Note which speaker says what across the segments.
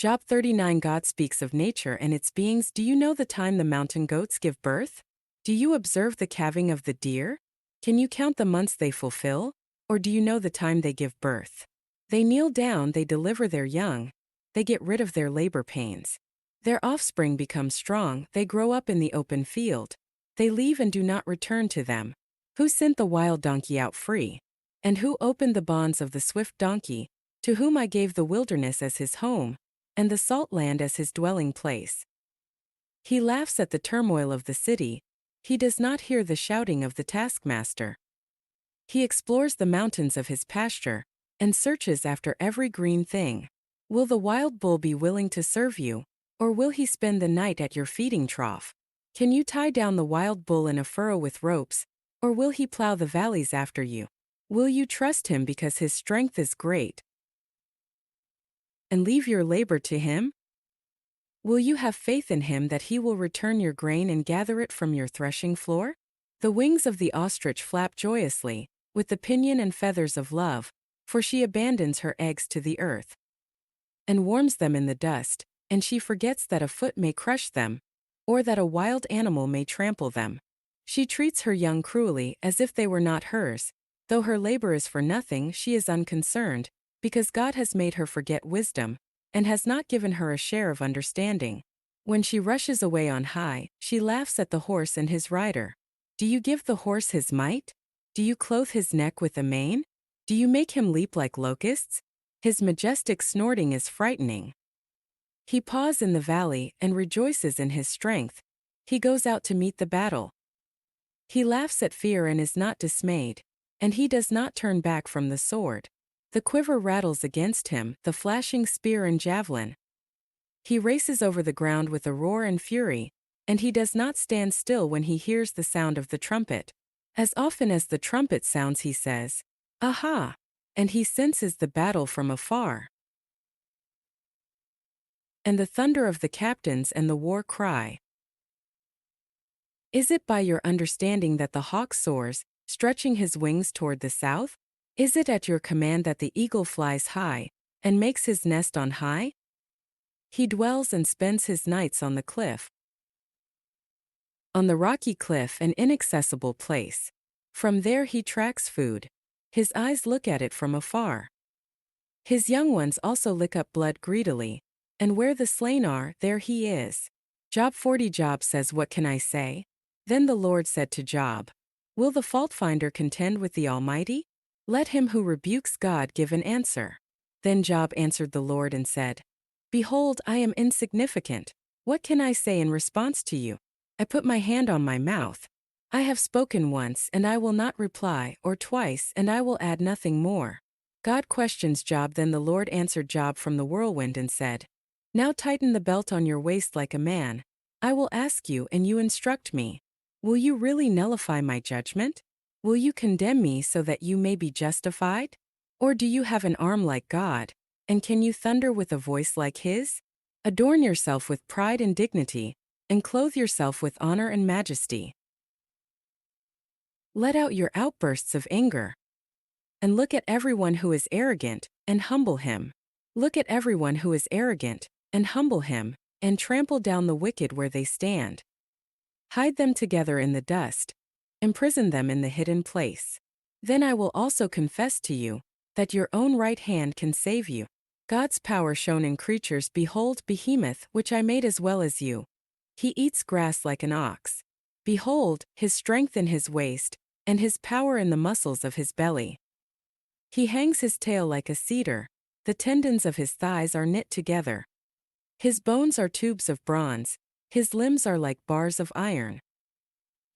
Speaker 1: Job 39. God speaks of nature and its beings. Do you know the time the mountain goats give birth? Do you observe the calving of the deer? Can you count the months they fulfill? Or do you know the time they give birth? They kneel down, they deliver their young, they get rid of their labor pains. Their offspring become strong, they grow up in the open field. They leave and do not return to them. Who sent the wild donkey out free? And who opened the bonds of the swift donkey, to whom I gave the wilderness as his home, and the salt land as his dwelling place? He laughs at the turmoil of the city, he does not hear the shouting of the taskmaster. He explores the mountains of his pasture, and searches after every green thing. Will the wild bull be willing to serve you, or will he spend the night at your feeding trough? Can you tie down the wild bull in a furrow with ropes, or will he plow the valleys after you? Will you trust him because his strength is great, and leave your labor to him? Will you have faith in him that he will return your grain and gather it from your threshing floor? The wings of the ostrich flap joyously, with the pinion and feathers of love, for she abandons her eggs to the earth, and warms them in the dust, and she forgets that a foot may crush them, or that a wild animal may trample them. She treats her young cruelly as if they were not hers. Though her labor is for nothing, she is unconcerned, because God has made her forget wisdom, and has not given her a share of understanding. When she rushes away on high, she laughs at the horse and his rider. Do you give the horse his might? Do you clothe his neck with a mane? Do you make him leap like locusts? His majestic snorting is frightening. He paws in the valley and rejoices in his strength. He goes out to meet the battle. He laughs at fear and is not dismayed, and he does not turn back from the sword. The quiver rattles against him, the flashing spear and javelin. He races over the ground with a roar and fury, and he does not stand still when he hears the sound of the trumpet. As often as the trumpet sounds, he says, "Aha!" and he senses the battle from afar, and the thunder of the captains and the war cry. Is it by your understanding that the hawk soars, stretching his wings toward the south? Is it at your command that the eagle flies high, and makes his nest on high? He dwells and spends his nights on the cliff, on the rocky cliff, an inaccessible place. From there he tracks food. His eyes look at it from afar. His young ones also lick up blood greedily, and where the slain are, there he is. Job 40. Job says, "What can I say?" Then the Lord said to Job, "Will the fault-finder contend with the Almighty? Let him who rebukes God give an answer." Then Job answered the Lord and said, "Behold, I am insignificant. What can I say in response to you? I put my hand on my mouth. I have spoken once and I will not reply, or twice and I will add nothing more." God questions Job. Then the Lord answered Job from the whirlwind and said, "Now tighten the belt on your waist like a man. I will ask you and you instruct me. Will you really nullify my judgment? Will you condemn me so that you may be justified? Or do you have an arm like God, and can you thunder with a voice like his? Adorn yourself with pride and dignity, and clothe yourself with honor and majesty. Let out your outbursts of anger. And look at everyone who is arrogant, and humble him. Look at everyone who is arrogant, and humble him, and trample down the wicked where they stand. Hide them together in the dust. Imprison them in the hidden place. Then I will also confess to you that your own right hand can save you. God's power shown in creatures. Behold, Behemoth, which I made as well as you. He eats grass like an ox. Behold, his strength in his waist, and his power in the muscles of his belly. He hangs his tail like a cedar, the tendons of his thighs are knit together. His bones are tubes of bronze, his limbs are like bars of iron.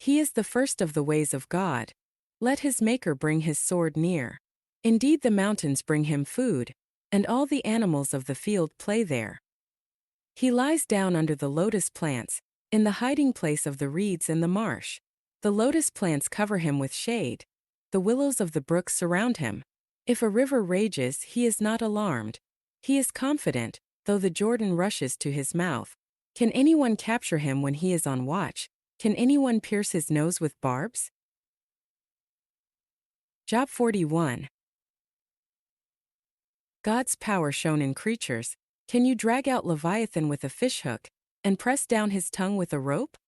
Speaker 1: He is the first of the ways of God. Let his maker bring his sword near. Indeed, the mountains bring him food, and all the animals of the field play there. He lies down under the lotus plants, in the hiding place of the reeds and the marsh. The lotus plants cover him with shade. The willows of the brook surround him. If a river rages, he is not alarmed. He is confident, though the Jordan rushes to his mouth. Can anyone capture him when he is on watch? Can anyone pierce his nose with barbs? Job 41. God's power shown in creatures. Can you drag out Leviathan with a fishhook, and press down his tongue with a rope?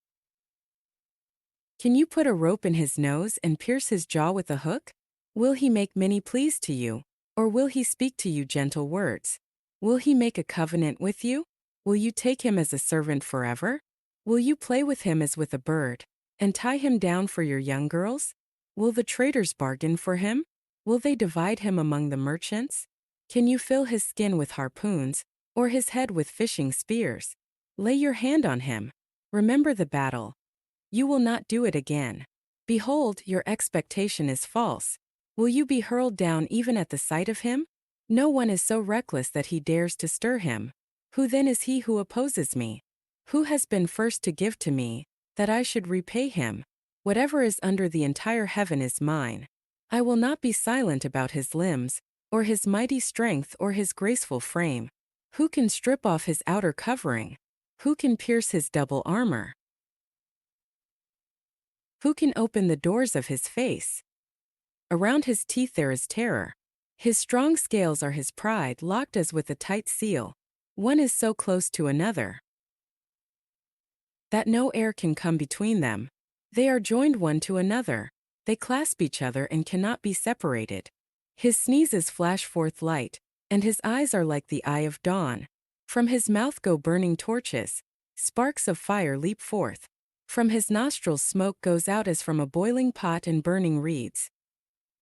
Speaker 1: Can you put a rope in his nose and pierce his jaw with a hook? Will he make many pleas to you, or will he speak to you gentle words? Will he make a covenant with you? Will you take him as a servant forever? Will you play with him as with a bird, and tie him down for your young girls? Will the traders bargain for him? Will they divide him among the merchants? Can you fill his skin with harpoons, or his head with fishing spears? Lay your hand on him. Remember the battle. You will not do it again. Behold, your expectation is false. Will you be hurled down even at the sight of him? No one is so reckless that he dares to stir him. Who then is he who opposes me? Who has been first to give to me, that I should repay him? Whatever is under the entire heaven is mine. I will not be silent about his limbs, or his mighty strength or his graceful frame. Who can strip off his outer covering? Who can pierce his double armor? Who can open the doors of his face? Around his teeth there is terror. His strong scales are his pride, locked as with a tight seal. One is so close to another that no air can come between them. They are joined one to another. They clasp each other and cannot be separated. His sneezes flash forth light, and his eyes are like the eye of dawn. From his mouth go burning torches. Sparks of fire leap forth. From his nostrils smoke goes out as from a boiling pot and burning reeds.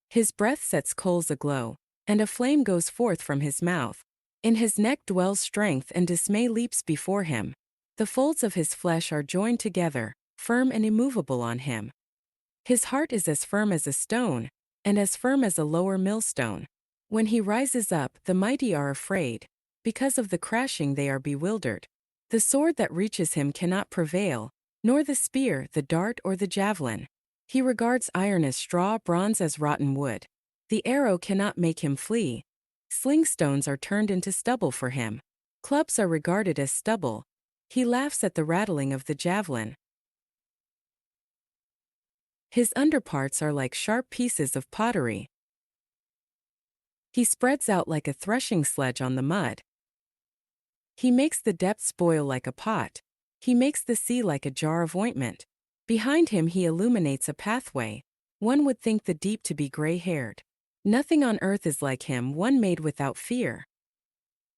Speaker 1: His breath sets coals aglow, and a flame goes forth from his mouth. In his neck dwells strength, and dismay leaps before him. The folds of his flesh are joined together, firm and immovable on him. His heart is as firm as a stone, and as firm as a lower millstone. When he rises up, the mighty are afraid. Because of the crashing they are bewildered. The sword that reaches him cannot prevail, nor the spear, the dart, or the javelin. He regards iron as straw, bronze as rotten wood. The arrow cannot make him flee. Sling stones are turned into stubble for him. Clubs are regarded as stubble. He laughs at the rattling of the javelin. His underparts are like sharp pieces of pottery. He spreads out like a threshing sledge on the mud. He makes the depths boil like a pot. He makes the sea like a jar of ointment. Behind him he illuminates a pathway. One would think the deep to be gray-haired. Nothing on earth is like him, one made without fear.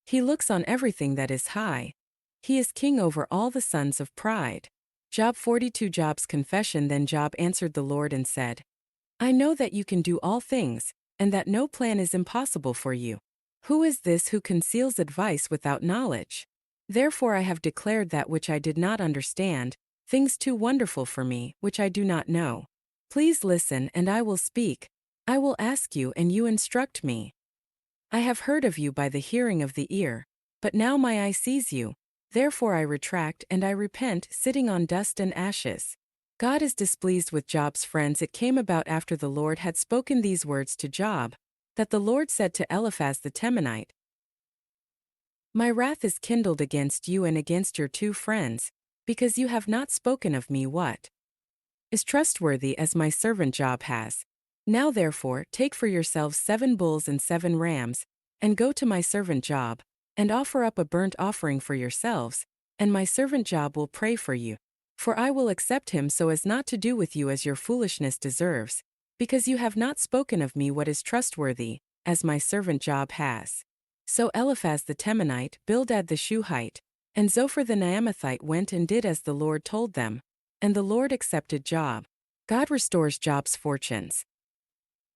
Speaker 1: He looks on everything that is high. He is king over all the sons of pride. Job 42. Job's confession. Then Job answered the Lord and said, I know that you can do all things, and that no plan is impossible for you. Who is this who conceals advice without knowledge? Therefore I have declared that which I did not understand, things too wonderful for me, which I do not know. Please listen, and I will speak. I will ask you, and you instruct me. I have heard of you by the hearing of the ear, but now my eye sees you. Therefore I retract and I repent, sitting on dust and ashes. God is displeased with Job's friends. It came about after the Lord had spoken these words to Job, that the Lord said to Eliphaz the Temanite, My wrath is kindled against you and against your two friends, because you have not spoken of me what is trustworthy as my servant Job has. Now therefore take for yourselves 7 bulls and 7 rams, and go to my servant Job, and offer up a burnt offering for yourselves, and my servant Job will pray for you. For I will accept him so as not to do with you as your foolishness deserves, because you have not spoken of me what is trustworthy, as my servant Job has. So Eliphaz the Temanite, Bildad the Shuhite, and Zophar the Naamathite went and did as the Lord told them, and the Lord accepted Job. God restores Job's fortunes.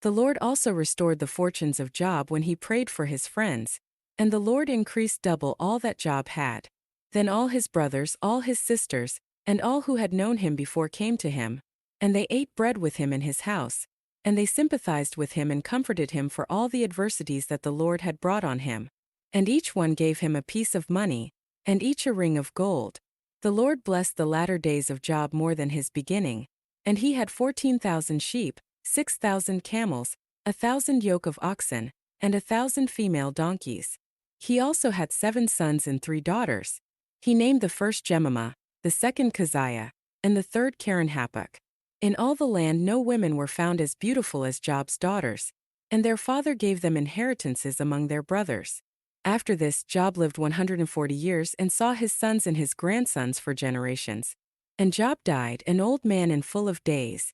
Speaker 1: The Lord also restored the fortunes of Job when he prayed for his friends, and the Lord increased double all that Job had. Then all his brothers, all his sisters, and all who had known him before came to him, and they ate bread with him in his house, and they sympathized with him and comforted him for all the adversities that the Lord had brought on him. And each one gave him a piece of money, and each a ring of gold. The Lord blessed the latter days of Job more than his beginning, and he had 14,000 sheep, 6,000 camels, 1,000 yoke of oxen, and 1,000 female donkeys. He also had 7 sons and 3 daughters. He named the first Jemimah, the second Keziah, and the third Karen-Happuch. In all the land no women were found as beautiful as Job's daughters, and their father gave them inheritances among their brothers. After this, Job lived 140 years and saw his sons and his grandsons for generations. And Job died, an old man and full of days.